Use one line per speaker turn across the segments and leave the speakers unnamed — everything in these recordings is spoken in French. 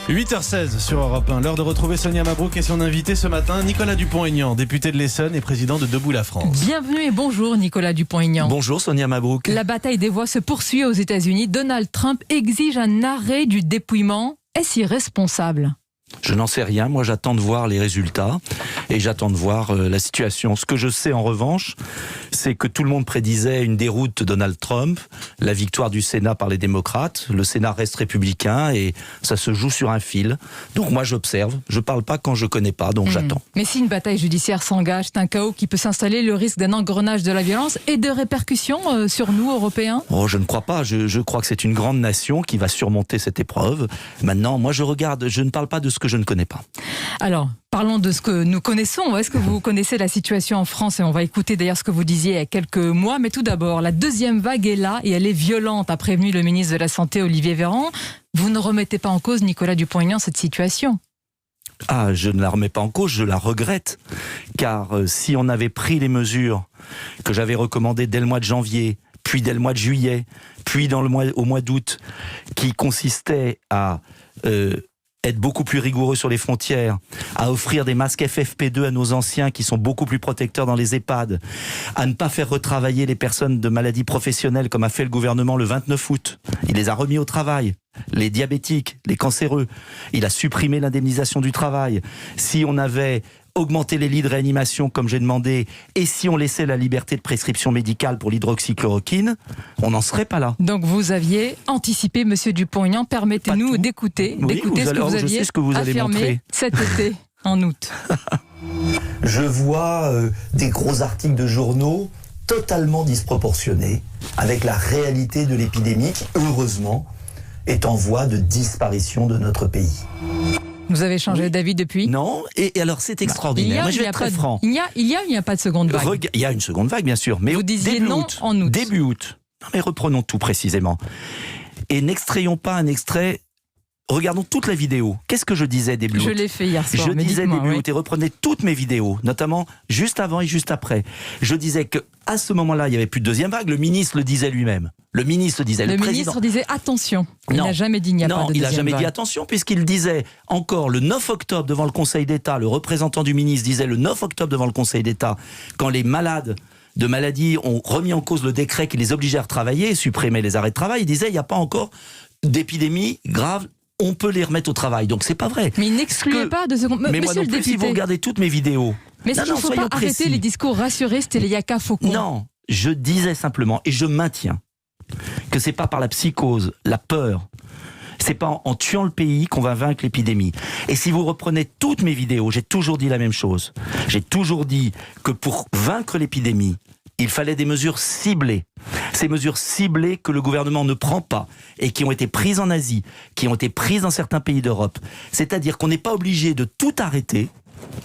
8h16 sur Europe 1, l'heure de retrouver Sonia Mabrouk et son invité ce matin, Nicolas Dupont-Aignan, député de l'Essonne et président de Debout la France.
Bienvenue et bonjour Nicolas Dupont-Aignan.
Bonjour Sonia Mabrouk.
La bataille des voix se poursuit aux États-Unis. Donald Trump exige un arrêt du dépouillement. Est-ce irresponsable ?
Je n'en sais rien, moi j'attends de voir les résultats et j'attends de voir la situation. Ce que je sais en revanche, c'est que tout le monde prédisait une déroute de Donald Trump, la victoire du Sénat par les démocrates. Le Sénat reste républicain et ça se joue sur un fil. Donc moi j'observe, je parle pas quand je connais pas, donc j'attends.
Mais si une bataille judiciaire s'engage, c'est un chaos qui peut s'installer, le risque d'un engrenage de la violence et de répercussions sur nous, Européens ?
Oh, je ne crois pas, je crois que c'est une grande nation qui va surmonter cette épreuve. Maintenant, moi je regarde, je ne parle pas de ce que je ne connais pas.
Alors, parlons de ce que nous connaissons. Est-ce que vous connaissez la situation en France ? Et on va écouter d'ailleurs ce que vous disiez il y a quelques mois. Mais tout d'abord, la deuxième vague est là et elle est violente, a prévenu le ministre de la Santé, Olivier Véran. Vous ne remettez pas en cause, Nicolas Dupont-Aignan, cette situation ?
Ah, je ne la remets pas en cause, je la regrette. Car si on avait pris les mesures que j'avais recommandées dès le mois de janvier, puis dès le mois de juillet, puis au mois d'août, qui consistaient à être beaucoup plus rigoureux sur les frontières, à offrir des masques FFP2 à nos anciens qui sont beaucoup plus protecteurs dans les EHPAD, à ne pas faire retravailler les personnes de maladies professionnelles comme a fait le gouvernement le 29 août. Il les a remis au travail. Les diabétiques, les cancéreux. Il a supprimé l'indemnisation du travail. Si on avait augmenté les lits de réanimation comme j'ai demandé, et si on laissait la liberté de prescription médicale pour l'hydroxychloroquine, on n'en serait pas là.
Donc vous aviez anticipé, monsieur Dupont-Aignan, permettez-nous d'écouter,
oui,
ce que vous aviez affirmé cet été, en août.
Je vois des gros articles de journaux totalement disproportionnés avec la réalité de l'épidémie qui, heureusement, est en voie de disparition de notre pays.
Vous avez changé d'avis depuis ?
Non, et alors c'est extraordinaire. Moi je vais être très franc.
Il y a pas de seconde vague.
Il y a une seconde vague, bien sûr. Mais
vous disiez non en août.
Début août. Non mais reprenons tout précisément. Et n'extrayons pas un extrait. Regardons toute la vidéo. Qu'est-ce que je disais début août ?
Je l'ai fait hier soir.
Je disais début août et reprenez toutes mes vidéos, notamment juste avant et juste après. Je disais que à ce moment-là, il n'y avait plus de deuxième vague. Le ministre le disait lui-même. Le ministre disait.
Le ministre disait attention. Il n'a jamais dit il n'y a pas de deuxième vague.
Non, il n'a jamais dit attention puisqu'il disait encore le 9 octobre devant le Conseil d'État. Le représentant du ministre disait le 9 octobre devant le Conseil d'État quand les malades de maladies ont remis en cause le décret qui les obligeait à retravailler, supprimer les arrêts de travail. Il disait il n'y a pas encore d'épidémie grave. On peut les remettre au travail, donc c'est pas vrai.
Mais il n'excluait pas de seconde.
Mais moi non plus, si vous regardez toutes mes vidéos.
Mais il ne faut pas arrêter les discours rassuristes et les yaka faucons.
Non, je disais simplement, et je maintiens, que c'est pas par la psychose, la peur, c'est pas en tuant le pays qu'on va vaincre l'épidémie. Et si vous reprenez toutes mes vidéos, j'ai toujours dit la même chose. J'ai toujours dit que pour vaincre l'épidémie, il fallait des mesures ciblées. Ces mesures ciblées que le gouvernement ne prend pas et qui ont été prises en Asie, qui ont été prises dans certains pays d'Europe. C'est-à-dire qu'on n'est pas obligé de tout arrêter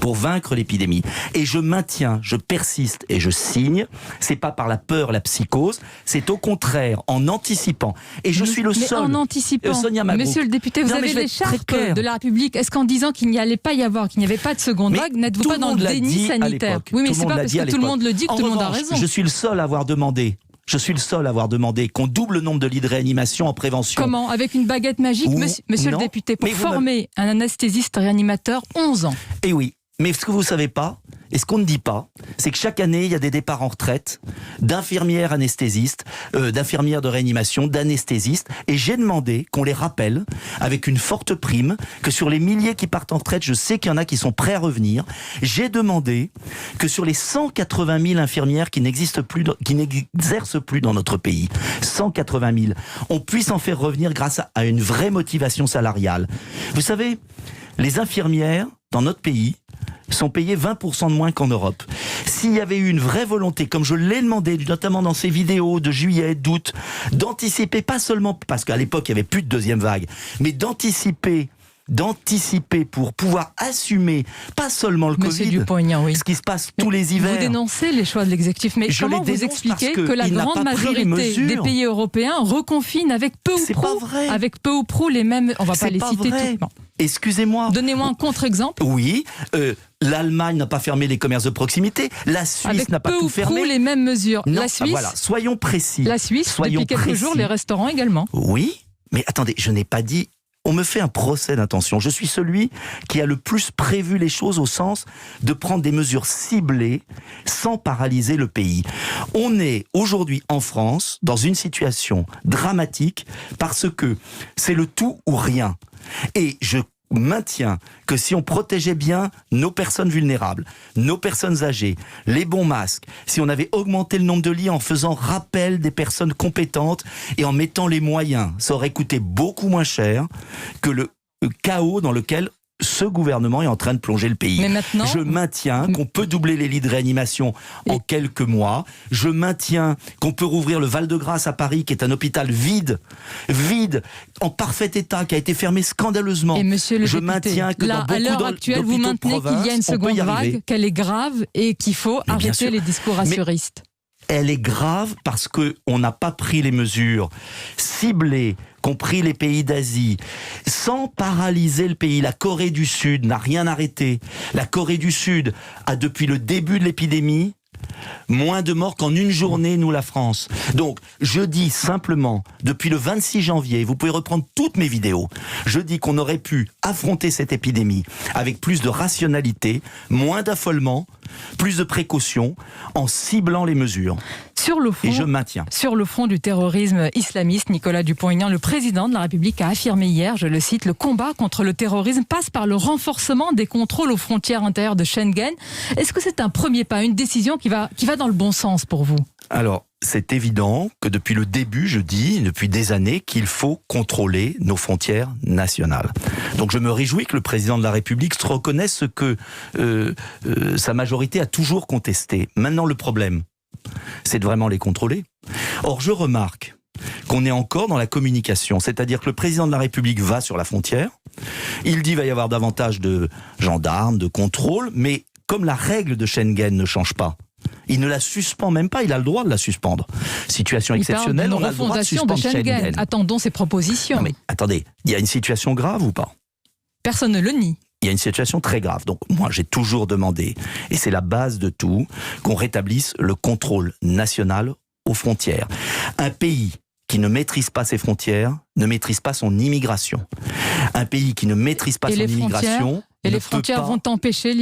pour vaincre l'épidémie. Et je maintiens, je persiste et je signe, c'est pas par la peur, la psychose, c'est au contraire en anticipant. Et je suis le seul.
Mais en anticipant,
Sonia Mabrouk.
Monsieur le député, vous avez l'écharpe de la République. Est-ce qu'en disant qu'il n'y allait pas y avoir, qu'il n'y avait pas de seconde vague, n'êtes-vous pas dans le déni sanitaire ? Oui, mais c'est pas parce que tout le monde le dit que tout le monde a raison.
Je suis le seul à avoir demandé. Qu'on double le nombre de lits de réanimation en prévention.
Comment ? Avec une baguette magique, monsieur le député, pour former un anesthésiste réanimateur 11 ans.
Eh oui, mais ce que vous ne savez pas, et ce qu'on ne dit pas, c'est que chaque année, il y a des départs en retraite d'infirmières anesthésistes, d'infirmières de réanimation, d'anesthésistes, et j'ai demandé qu'on les rappelle, avec une forte prime, que sur les milliers qui partent en retraite, je sais qu'il y en a qui sont prêts à revenir, j'ai demandé que sur les 180 000 infirmières qui n'exercent plus dans notre pays, 180 000, on puisse en faire revenir grâce à une vraie motivation salariale. Vous savez, les infirmières, dans notre pays, sont payés 20% de moins qu'en Europe. S'il y avait eu une vraie volonté, comme je l'ai demandé, notamment dans ces vidéos de juillet, d'août, d'anticiper, pas seulement parce qu'à l'époque il n'y avait plus de deuxième vague, mais d'anticiper pour pouvoir assumer, pas seulement le
Monsieur
Covid,
Dupont-Aignan,
ce qui se passe tous les hivers.
Vous dénoncez les choix de l'exécutif, mais comment vous expliquez que la grande majorité des pays européens reconfinent avec peu ou prou les mêmes... On ne va pas les citer tous. Bon.
Excusez-moi.
Donnez-moi un contre-exemple.
Oui, l'Allemagne n'a pas fermé les commerces de proximité, la Suisse n'a pas tout fermé.
Avec peu ou prou les mêmes mesures.
Non,
la Suisse,
voilà, soyons précis.
La Suisse, depuis quelques jours, les restaurants également.
Oui, mais attendez, je n'ai pas dit on me fait un procès d'intention. Je suis celui qui a le plus prévu les choses au sens de prendre des mesures ciblées sans paralyser le pays. On est aujourd'hui en France dans une situation dramatique parce que c'est le tout ou rien. Et je maintiens que si on protégeait bien nos personnes vulnérables, nos personnes âgées, les bons masques, si on avait augmenté le nombre de lits en faisant rappel des personnes compétentes et en mettant les moyens, ça aurait coûté beaucoup moins cher que le chaos dans lequel ce gouvernement est en train de plonger le pays.
Mais maintenant,
je maintiens qu'on peut doubler les lits de réanimation en quelques mois. Je maintiens qu'on peut rouvrir le Val-de-Grâce à Paris, qui est un hôpital vide, en parfait état, qui a été fermé scandaleusement.
Et monsieur le
je
député,
maintiens que
là, à l'heure actuelle, vous maintenez qu'il y a une seconde vague, qu'elle est grave et qu'il faut arrêter les discours rassuristes.
Elle est grave parce qu'on n'a pas pris les mesures ciblées qu'ont pris les pays d'Asie, sans paralyser le pays. La Corée du Sud n'a rien arrêté. La Corée du Sud a, depuis le début de l'épidémie, moins de morts qu'en une journée, nous, la France. Donc, je dis simplement, depuis le 26 janvier, vous pouvez reprendre toutes mes vidéos, je dis qu'on aurait pu affronter cette épidémie avec plus de rationalité, moins d'affolement, plus de précaution, en ciblant les mesures.
Sur le fond,
et je maintiens.
Sur le front du terrorisme islamiste, Nicolas Dupont-Aignan, le président de la République a affirmé hier, je le cite, le combat contre le terrorisme passe par le renforcement des contrôles aux frontières intérieures de Schengen. Est-ce que c'est un premier pas, une décision qui va dans le bon sens pour vous ?
Alors, c'est évident que depuis le début, je dis, depuis des années, qu'il faut contrôler nos frontières nationales. Donc je me réjouis que le président de la République se reconnaisse ce que sa majorité a toujours contesté. Maintenant, le problème, c'est de vraiment les contrôler. Or, je remarque qu'on est encore dans la communication, c'est-à-dire que le président de la République va sur la frontière, il dit qu'il va y avoir davantage de gendarmes, de contrôles, mais comme la règle de Schengen ne change pas, il ne la suspend même pas, il a le droit de la suspendre. Situation exceptionnelle, on a le droit de suspendre Schengen.
Attendons ses propositions.
Non mais attendez, il y a une situation grave ou pas ?
Personne ne le nie.
Il y a une situation très grave. Donc moi, j'ai toujours demandé, et c'est la base de tout, qu'on rétablisse le contrôle national aux frontières. Un pays qui ne maîtrise pas ses frontières ne maîtrise pas son immigration. Un pays qui ne maîtrise pas son immigration...
Et les frontières vont empêcher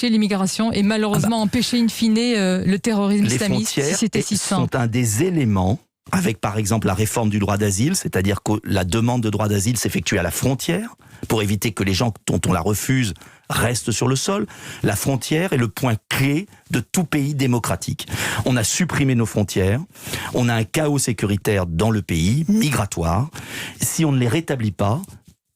l'immigration et malheureusement empêcher in fine le terrorisme islamiste.
Les frontières sont un des éléments, avec par exemple la réforme du droit d'asile, c'est-à-dire que la demande de droit d'asile s'effectue à la frontière, pour éviter que les gens dont on la refuse restent sur le sol. La frontière est le point clé de tout pays démocratique. On a supprimé nos frontières, on a un chaos sécuritaire dans le pays, migratoire. Si on ne les rétablit pas,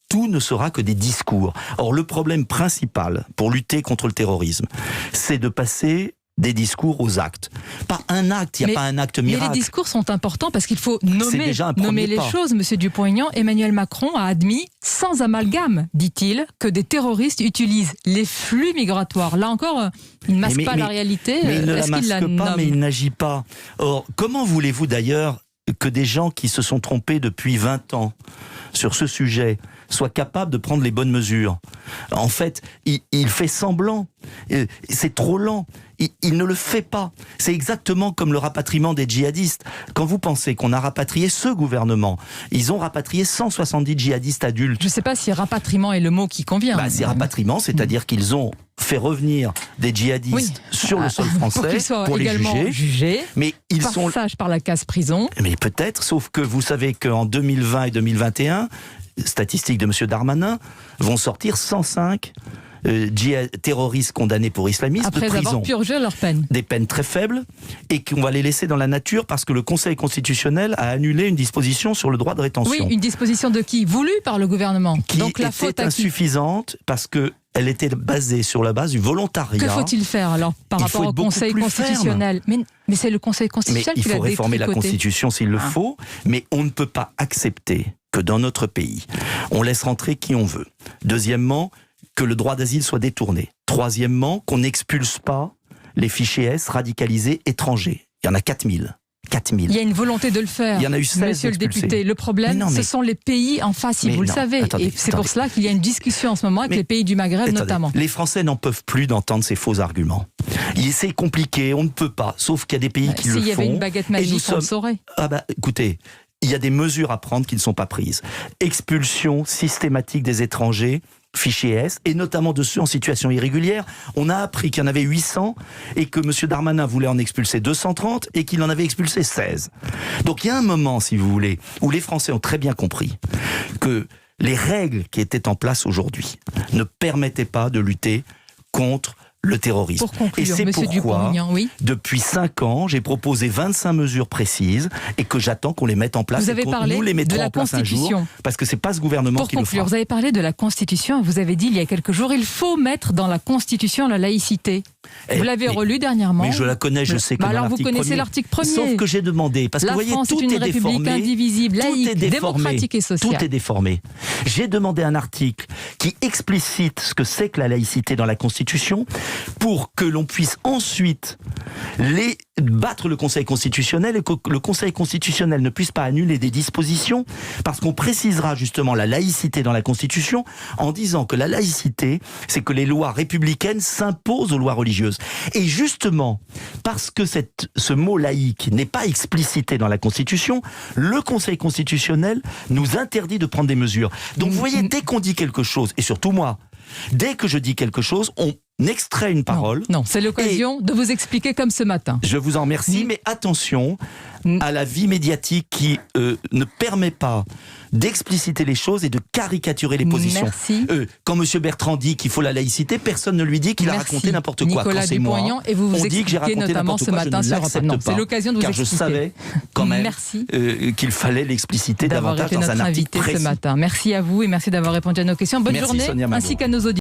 tout ne sera que des discours. Or, le problème principal pour lutter contre le terrorisme, c'est de passer des discours aux actes. Pas un acte, il n'y a pas un acte miracle.
Mais les discours sont importants parce qu'il faut nommer les choses. Monsieur Dupont-Aignan, Emmanuel Macron a admis, sans amalgame, dit-il, que des terroristes utilisent les flux migratoires. Là encore, il ne masque pas la réalité.
Mais il ne
Est-ce
la
qu'il
masque pas, mais il n'agit pas. Or, comment voulez-vous d'ailleurs que des gens qui se sont trompés depuis 20 ans sur ce sujet soient capables de prendre les bonnes mesures? En fait, il fait semblant. C'est trop lent. Il ne le fait pas. C'est exactement comme le rapatriement des djihadistes. Quand vous pensez qu'on a rapatrié ce gouvernement, ils ont rapatrié 170 djihadistes adultes.
Je ne sais pas si rapatriement est le mot qui convient.
C'est rapatriement, c'est-à-dire qu'ils ont fait revenir des djihadistes sur le sol français
pour qu'ils soient
pour
également
les juger. Mais ils sont
par la case prison.
Mais peut-être, sauf que vous savez qu'en 2020 et 2021, statistiques de M. Darmanin, vont sortir 105 terroristes condamnés pour islamisme
après
de prison.
Avoir purgé leur peine.
Des peines très faibles et qu'on va les laisser dans la nature parce que le Conseil constitutionnel a annulé une disposition sur le droit de rétention.
Oui, une disposition de qui ? Voulue par le gouvernement.
Qui
donc la
était
faute à
insuffisante parce que elle était basée sur la base du volontariat.
Que faut-il faire alors par rapport au Conseil constitutionnel ? Mais c'est le Conseil constitutionnel qui l'a détricoté.
Il faut réformer la Constitution s'il le faut, mais on ne peut pas accepter que dans notre pays, on laisse rentrer qui on veut. Deuxièmement, que le droit d'asile soit détourné. Troisièmement, qu'on n'expulse pas les fichiers S radicalisés étrangers. Il y en a 4000. 4000.
Il y a une volonté de le faire.
Il y en a eu 16
Monsieur le député, le problème, ce sont les pays en face, vous le savez. Et c'est pour cela qu'il y a une discussion en ce moment avec les pays du Maghreb notamment.
Les Français n'en peuvent plus d'entendre ces faux arguments. C'est compliqué, on ne peut pas, sauf qu'il y a des pays qui le font.
S'il y avait une baguette magique, on le saurait.
Écoutez, il y a des mesures à prendre qui ne sont pas prises. Expulsion systématique des étrangers, fichier S, et notamment de ceux en situation irrégulière. On a appris qu'il y en avait 800 et que M. Darmanin voulait en expulser 230 et qu'il en avait expulsé 16. Donc il y a un moment, si vous voulez, où les Français ont très bien compris que les règles qui étaient en place aujourd'hui ne permettaient pas de lutter contre le terrorisme.
Pour conclure,
et c'est
Monsieur
pourquoi,
Dupont-Aignan, oui.
depuis 5 ans, j'ai proposé 25 mesures précises et que j'attends qu'on les mette en place.
Vous avez
et
parlé
nous les
de
mettrons
la
en place un jour,
Constitution.
parce que c'est pas ce gouvernement
Pour
qui le
conclure,
fera.
vous avez parlé de la Constitution. Vous avez dit il y a quelques jours, il faut mettre dans la Constitution la laïcité. Vous l'avez relu dernièrement.
Mais je la connais, je sais que
Bah
dans
alors vous
l'article
connaissez
premier.
l'article 1er.
Sauf que j'ai demandé, parce que
La
vous voyez,
France
tout
est une
est
république
déformé.
indivisible,
Tout
laïque,
est déformé.
démocratique et sociale.
Tout est déformé. J'ai demandé un article qui explicite ce que c'est que la laïcité dans la Constitution pour que l'on puisse ensuite battre le Conseil constitutionnel et que le Conseil constitutionnel ne puisse pas annuler des dispositions parce qu'on précisera justement la laïcité dans la Constitution en disant que la laïcité, c'est que les lois républicaines s'imposent aux lois religieuses. Et justement, parce que ce mot laïque n'est pas explicité dans la Constitution, le Conseil constitutionnel nous interdit de prendre des mesures. Donc vous voyez, dès qu'on dit quelque chose, et surtout moi, dès que je dis quelque chose, on extrait une parole.
Non, c'est l'occasion de vous expliquer comme ce matin.
Je vous en remercie, mais attention à la vie médiatique qui ne permet pas d'expliciter les choses et de caricaturer les positions.
Merci.
Quand M. Bertrand dit qu'il faut la laïcité, personne ne lui dit qu'il a raconté n'importe quoi.
Nicolas
Quand c'est moi,
Dupont-Aignan, et vous
on dit que j'ai
expliquez
raconté
notamment
n'importe
ce
quoi,
matin
je ne
sur Europe 1.
l'accepte
Non,
pas,
c'est l'occasion de vous
car
expliquer.
je savais quand même
Merci
qu'il fallait l'expliciter
d'avoir
davantage
été
dans un
notre
article
invité
précis.
ce matin. Merci à vous et merci d'avoir répondu à nos questions. Bonne
Merci,
journée,
Sonia Mabrouk.
ainsi qu'à nos auditeurs.